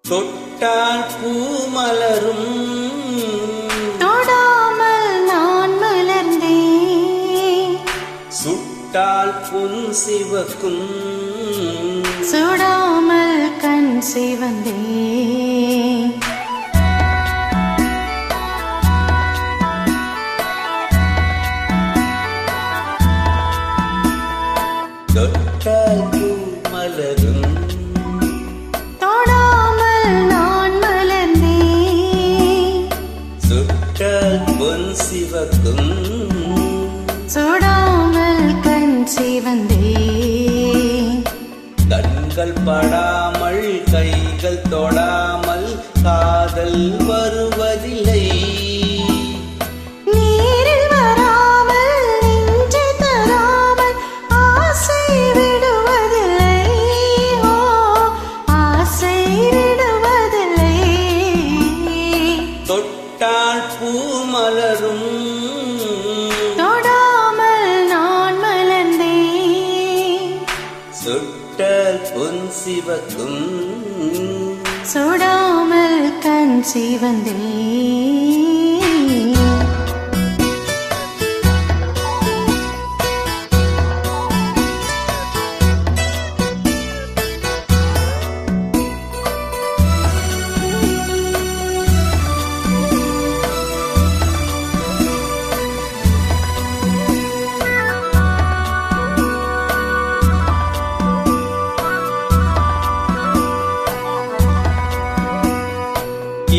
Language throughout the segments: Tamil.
தொட்டால் பூ மலரும் தொடாமல் நான் மலர்ந்தேன். சுட்டால் புன் சிவக்கும் சுடாமல் கண் சிவந்தேன். தொட்டால் பூ மலரும் தொடாமல் நான் மலர்ந்தேன். சுட்டால் பொன் சிவக்கும் சுடாமல் கண் சிவந்தேன். கண்கள் படாமல் கைகள் தொடாமல் காதல் வருவதில்லை. நீரில் வராமல் நெஞ்சை தராமல் ஆசை விடுவதில்லை. ஓ, ஆசை விடுவதில்லை. தொட்டால் பூ மலரும் தொடாமல் நான் மலர்ந்தேன். சுட்டால் பொன் சிவக்கும் சுடாமல் கண் சிவந்தேன்.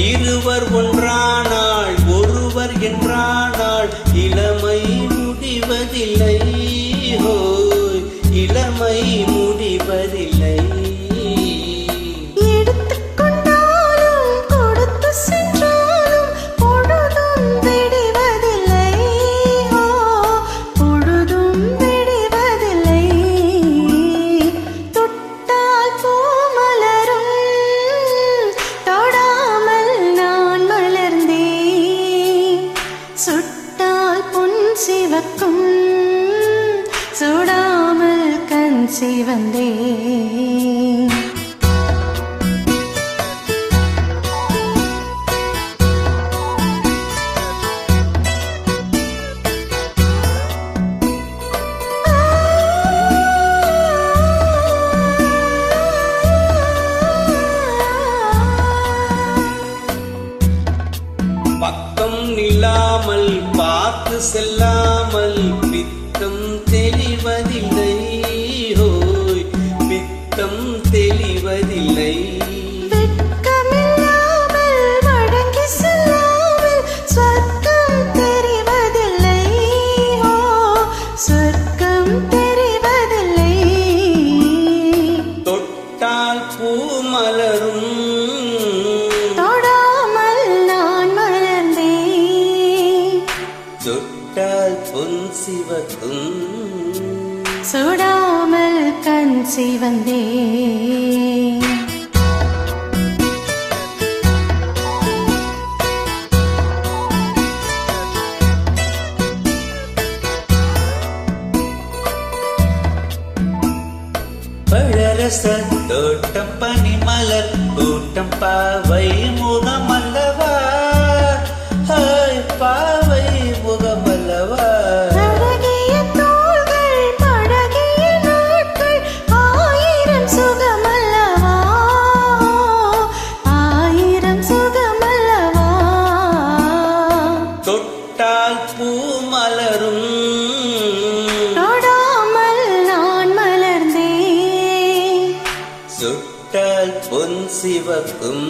இருவர் ஒன்றானால் ஒருவர் என்றானால் இளமை முடிவதில்லை. ஹோய், இளமை முடிவதில்லை. எடுத்துக்கொண்டாலும் கொடுத்து சென்றாலும் பொழுதும் விடுவதில்லை. ஓ, பொழுதும் விடுவதில்லை. தொட்டால் பூ மலரும் தொடாமல் நான் மலர்ந்தேன். சுட்டால் பொன் சிவக்கும் சுடாமல் கண் சிவந்தேன். பக்கம் நில்லாமல் பார்த்து செல்லாமல் பித்தம் தெளிவதில்லை. ஹோய், பித்தம் தெளிவதில்லை. வெட்கமில்லாமல் வழங்கி செல்லாமல் சொர்க்கம் தெரிவதில்லை. ஓ, சொர்க்கம் தெரிவதில்லை. தொட்டால் பூ மலரும் தொடாமல் நான் மலர்ந்தேன். சுட்டால் பொன் சிவக்கும் சுடாமல் கண் சிவந்தேன். பழரச தோட்டம் பனிமலர் கூட்டம் பாவை முகமல்லவா. ஹாய், பாவை முகமல்லவா. அழகிய தோள்கள் பழகிய நாட்கள் ஆயிரம் சுகமல்லவா. ஆயிரம் சுகமல்லவா. தொட்டால் பூ மலரும் தொடாமல் நான் மலர்ந்தேன். சுட்டால் பொன் சிவக்கும்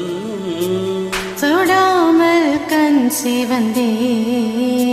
சுடாமல் கண் சிவந்தேன்.